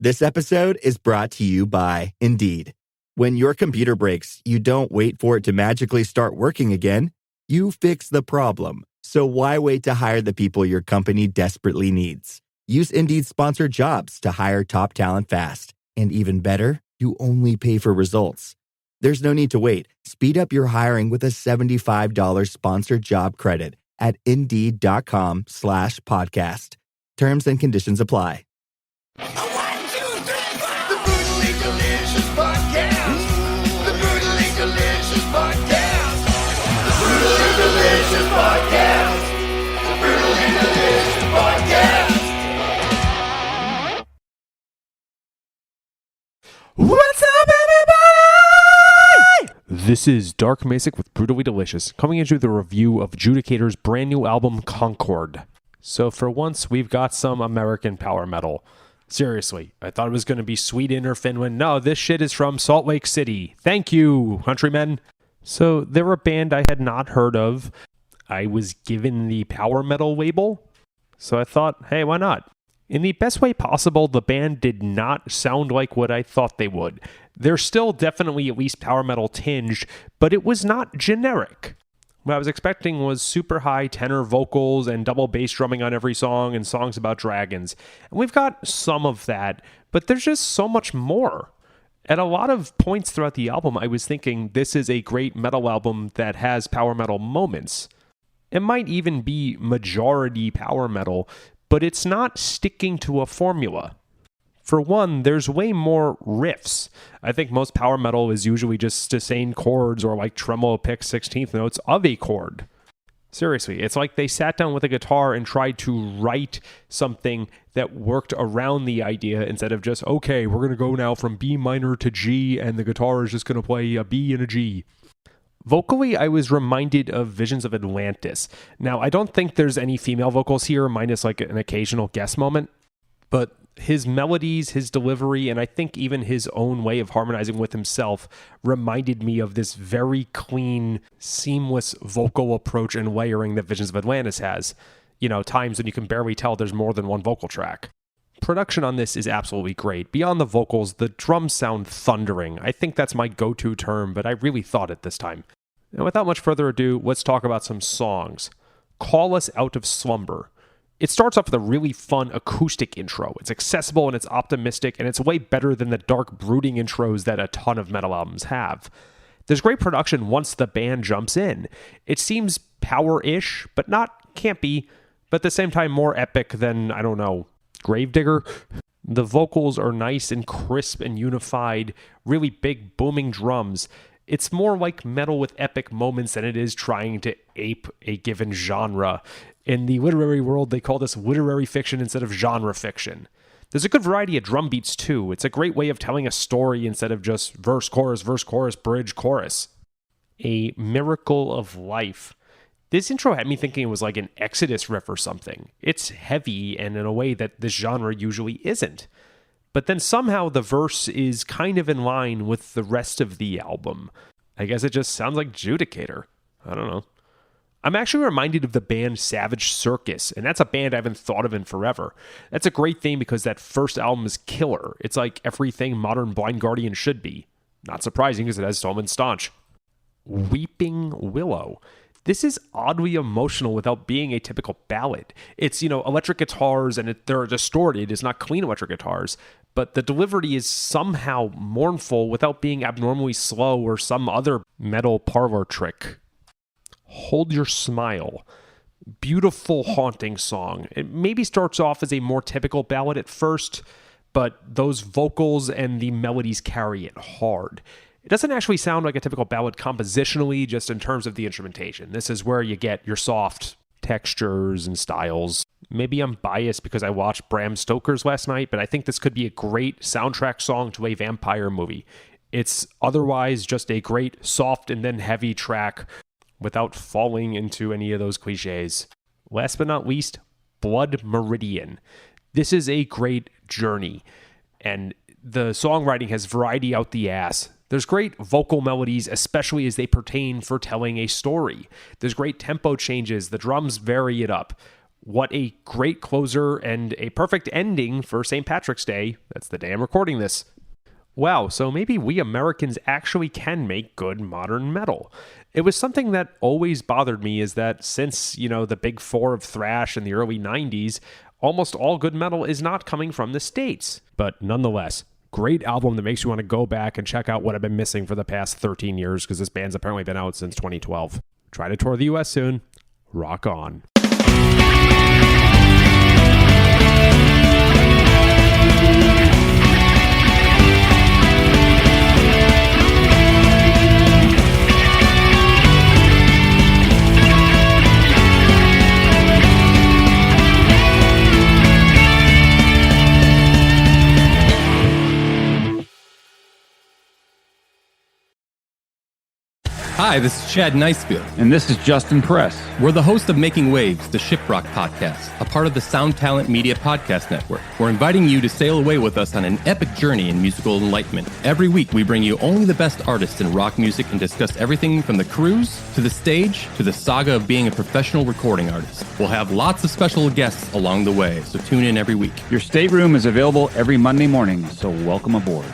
This episode is brought to you by Indeed. When your computer breaks, you don't wait for it to magically start working again. You fix the problem. So why wait to hire the people your company desperately needs? Use Indeed's sponsored jobs to hire top talent fast. And even better, you only pay for results. There's no need to wait. Speed up your hiring with a $75 sponsored job credit at Indeed.com/podcast. Terms and conditions apply. The Brutally Delicious Podcast. The Brutally Delicious Podcast. The Brutally Delicious Podcast. The Brutally Delicious Podcast. What's up, everybody? This is Dark Macek with Brutally Delicious, coming into the review of Judicator's brand new album, Concord. So for once, we've got some American power metal. Seriously, I thought it was going to be Sweden or Finland. No, this shit is from Salt Lake City. Thank you, countrymen. So they're a band I had not heard of. I was given the power metal label, so I thought, hey, why not? In the best way possible, the band did not sound like what I thought they would. They're still definitely at least power metal tinged, but it was not generic. What I was expecting was super high tenor vocals and double bass drumming on every song and songs about dragons. And we've got some of that, but there's just so much more. At a lot of points throughout the album, I was thinking this is a great metal album that has power metal moments. It might even be majority power metal, but it's not sticking to a formula. For one, there's way more riffs. I think most power metal is usually just sustained chords or like tremolo pick 16th notes of a chord. Seriously, it's like they sat down with a guitar and tried to write something that worked around the idea instead of just, okay, we're going to go now from B minor to G and the guitar is just going to play a B and a G. Vocally, I was reminded of Visions of Atlantis. Now, I don't think there's any female vocals here, minus like an occasional guest moment, but his melodies, his delivery, and I think even his own way of harmonizing with himself reminded me of this very clean, seamless vocal approach and layering that Visions of Atlantis has. You know, times when you can barely tell there's more than one vocal track. Production on this is absolutely great. Beyond the vocals, the drums sound thundering. I think that's my go-to term, but I really thought it this time. And without much further ado, let's talk about some songs. Call Us Out of Slumber. It starts off with a really fun acoustic intro. It's accessible and it's optimistic, and it's way better than the dark, brooding intros that a ton of metal albums have. There's great production once the band jumps in. It seems power-ish, but not campy, but at the same time more epic than, I don't know, Gravedigger. The vocals are nice and crisp and unified, really big booming drums. It's more like metal with epic moments than it is trying to ape a given genre. In the literary world, they call this literary fiction instead of genre fiction. There's a good variety of drum beats too. It's a great way of telling a story instead of just verse, chorus, bridge, chorus. A Miracle of Life. This intro had me thinking it was like an Exodus riff or something. It's heavy and in a way that this genre usually isn't. But then somehow the verse is kind of in line with the rest of the album. I guess it just sounds like Judicator. I don't know. I'm actually reminded of the band Savage Circus, and that's a band I haven't thought of in forever. That's a great thing because that first album is killer. It's like everything modern Blind Guardian should be. Not surprising because it has Tom and Staunch. Weeping Willow. This is oddly emotional without being a typical ballad. It's, electric guitars and they're distorted. It's not clean electric guitars, but the delivery is somehow mournful without being abnormally slow or some other metal parlor trick. Hold Your Smile. Beautiful, haunting song. It maybe starts off as a more typical ballad at first, but those vocals and the melodies carry it hard. It doesn't actually sound like a typical ballad compositionally, just in terms of the instrumentation. This is where you get your soft textures and styles. Maybe I'm biased because I watched Bram Stoker's last night, but I think this could be a great soundtrack song to a vampire movie. It's otherwise just a great soft and then heavy track without falling into any of those cliches. Last but not least, Blood Meridian. This is a great journey, and the songwriting has variety out the ass. There's great vocal melodies, especially as they pertain for telling a story. There's great tempo changes. The drums vary it up. What a great closer and a perfect ending for St. Patrick's Day. That's the day I'm recording this. Wow, so maybe we Americans actually can make good modern metal. It was something that always bothered me, is that since, the big four of thrash in the early 90s, almost all good metal is not coming from the States. But nonetheless, great album that makes you want to go back and check out what I've been missing for the past 13 years, because this band's apparently been out since 2012. Try to tour the US soon. Rock on. Hi, this is Chad Nicefield. And this is Justin Press. We're the host of Making Waves, the Shiprock podcast, a part of the Sound Talent Media Podcast Network. We're inviting you to sail away with us on an epic journey in musical enlightenment. Every week, we bring you only the best artists in rock music and discuss everything from the cruise, to the stage, to the saga of being a professional recording artist. We'll have lots of special guests along the way, so tune in every week. Your stateroom is available every Monday morning, so welcome aboard.